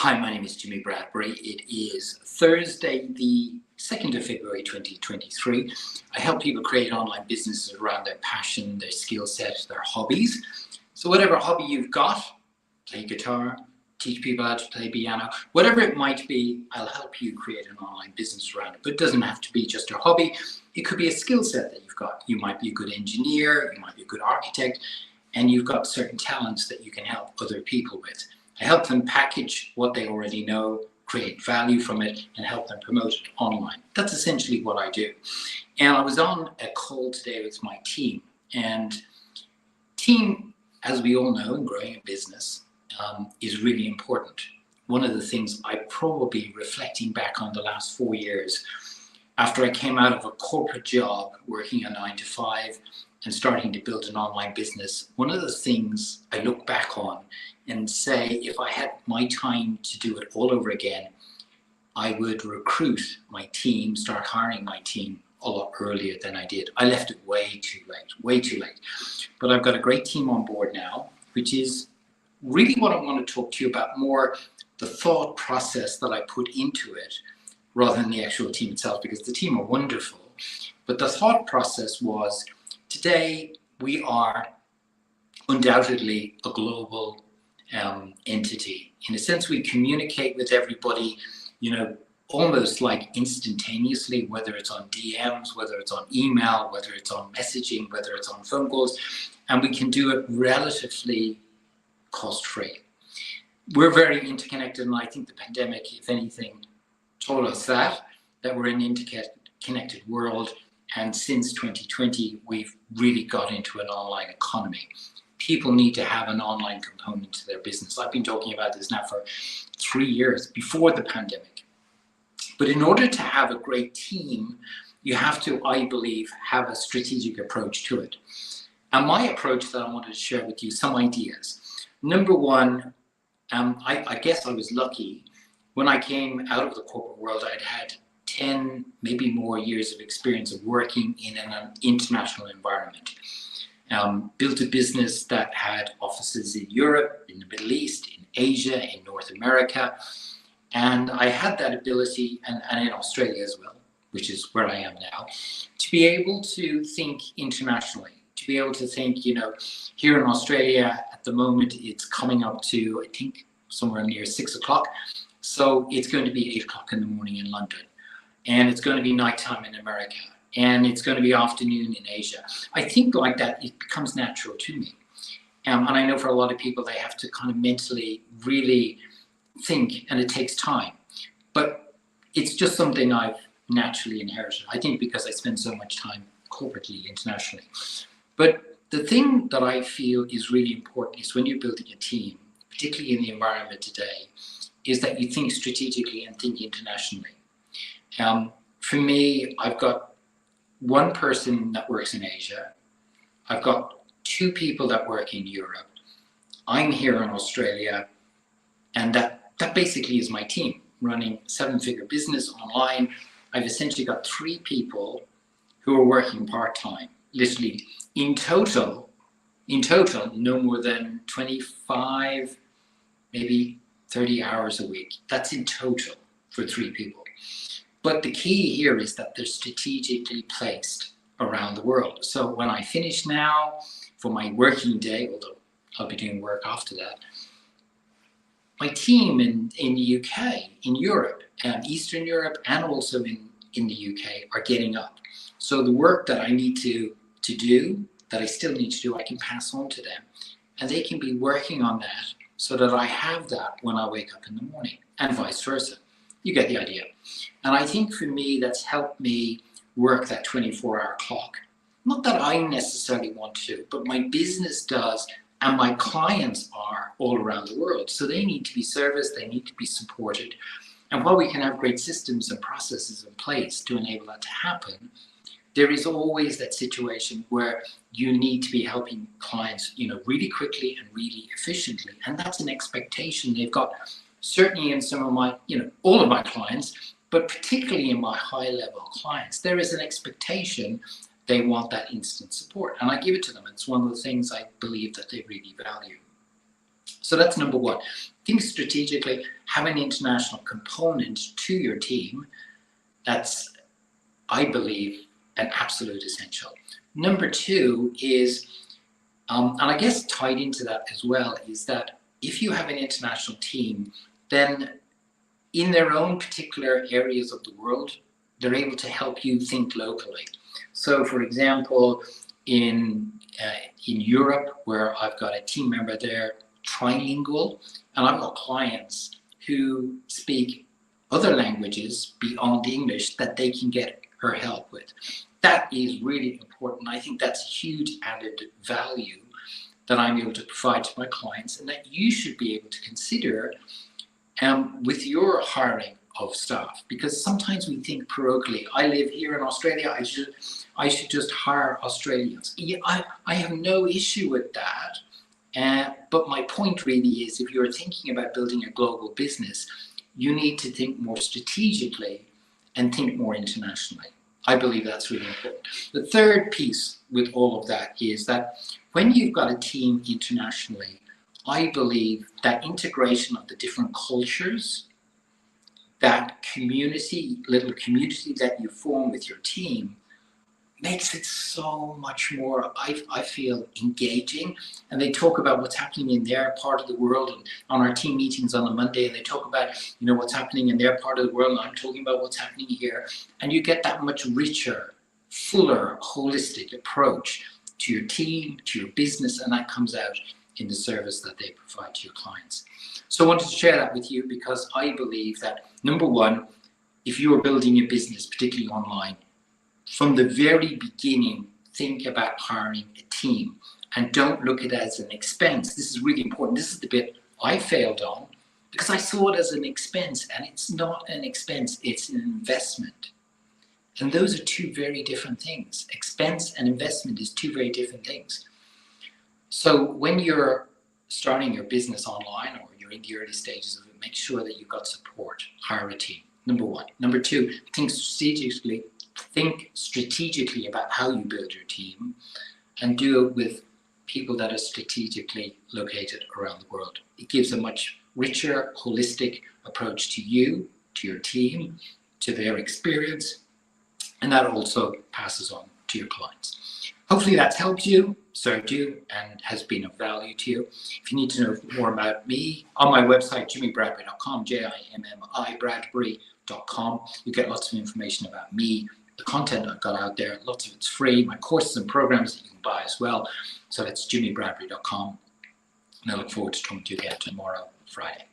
Hi, my name is Jimmy Bradbury. It is Thursday, the 2nd of February 2023. I help people create online businesses around their passion, their skill set, their hobbies. So whatever hobby you've got, play guitar, teach people how to play piano, whatever it might be, I'll help you create an online business around it. But it doesn't have to be just your hobby. It could be a skill set that you've got. You might be a good engineer, you might be a good architect, and you've got certain talents that you can help other people with. I help them package what they already know, create value from it, and help them promote it online. That's essentially what I do. And I was on a call today with my team. And team, as we all know, in growing a business, is really important. One of the things I probably, reflecting back on the last 4 years, after I came out of a corporate job, working a 9 to 5, and starting to build an online business, one of the things I look back on and say, if I had my time to do it all over again, I would recruit my team, start hiring my team a lot earlier than I did. I left it way too late. But I've got a great team on board now, which is really what I want to talk to you about, more the thought process that I put into it rather than the actual team itself, because the team are wonderful. But the thought process was, today we are undoubtedly a global entity. In a sense, we communicate with everybody, almost like instantaneously, whether it's on DMs, whether it's on email, whether it's on messaging, whether it's on phone calls, and we can do it relatively cost-free. We're very interconnected, and I think the pandemic, if anything, told us that we're in an interconnected world. And since 2020, we've really got into an online economy. People need to have an online component to their business. I've been talking about this now for 3 years, before the pandemic. But in order to have a great team, you have to, I believe, have a strategic approach to it. And my approach that I wanted to share with you, some ideas. Number one, I guess I was lucky. When I came out of the corporate world, I'd had 10, maybe more years of experience of working in an international environment. Built a business that had offices in Europe, in the Middle East, in Asia, in North America. And I had that ability, and in Australia as well, which is where I am now, to be able to think internationally, to be able to think, here in Australia at the moment, it's coming up to, I think, somewhere near 6 o'clock. So it's going to be 8 o'clock in the morning in London. And it's going to be nighttime in America, and it's going to be afternoon in Asia. I think like that, it becomes natural to me. And I know for a lot of people, they have to kind of mentally really think, and it takes time. But it's just something I've naturally inherited, I think, because I spend so much time corporately, internationally. But the thing that I feel is really important is when you're building a team, particularly in the environment today, is that you think strategically and think internationally. For me, I've got one person that works in Asia. I've got 2 people that work in Europe. I'm here in Australia, and that basically is my team, running a 7-figure business online. I've essentially got 3 people who are working part-time, literally in total, no more than 25, maybe 30 hours a week. That's in total for 3 people. But the key here is that they're strategically placed around the world. So when I finish now for my working day, although I'll be doing work after that, my team in the UK, in Europe, Eastern Europe, and also in the UK are getting up. So the work that I need to do, that I still need to do, I can pass on to them. And they can be working on that so that I have that when I wake up in the morning, and vice versa. You get the idea. And I think for me, that's helped me work that 24-hour clock. Not that I necessarily want to, but my business does, and my clients are all around the world. So they need to be serviced, they need to be supported. And while we can have great systems and processes in place to enable that to happen, there is always that situation where you need to be helping clients, really quickly and really efficiently. And that's an expectation they've got. Certainly in some of my, all of my clients, but particularly in my high-level clients, there is an expectation they want that instant support. And I give it to them. It's one of the things I believe that they really value. So that's number one. think strategically, have an international component to your team. That's, I believe, an absolute essential. Number two is, and I guess tied into that as well, is that if you have an international team, then in their own particular areas of the world, they're able to help you think locally. So for example, in Europe, where I've got a team member there, trilingual, and I've got clients who speak other languages beyond English that they can get her help with. That is really important. I think that's huge added value that I'm able to provide to my clients, and that you should be able to consider with your hiring of staff, because sometimes we think parochially. I live here in Australia, I should just hire Australians. Yeah, I have no issue with that, but my point really is, if you're thinking about building a global business, you need to think more strategically and think more internationally. I believe that's really important. The third piece with all of that is that when you've got a team internationally, I believe that integration of the different cultures, that community, little community that you form with your team, makes it so much more, I feel, engaging. And they talk about what's happening in their part of the world, and on our team meetings on a Monday, and they talk about, you know, what's happening in their part of the world, and I'm talking about what's happening here. And you get that much richer, fuller, holistic approach to your team, to your business, and that comes out in the service that they provide to your clients. So I wanted to share that with you, because I believe that, number one, if you are building a business, particularly online, from the very beginning, think about hiring a team, and don't look at it as an expense. This is really important. This is the bit I failed on, because I saw it as an expense, and it's not an expense, it's an investment. And those are two very different things. Expense and investment is two very different things. So when you're starting your business online, or you're in the early stages of it, make sure that you've got support. Hire a team, number one. Number two, think strategically about how you build your team, and do it with people that are strategically located around the world. It gives a much richer, holistic approach to you, to your team, to their experience, and that also passes on to your clients. Hopefully that's helped you, served you, and has been of value to you. If you need to know more about me, on my website, jimmybradbury.com, Jimmi Bradbury.com, you get lots of information about me, the content I've got out there. Lots of it's free, my courses and programs that you can buy as well. So that's jimmybradbury.com, and I look forward to talking to you again tomorrow, Friday.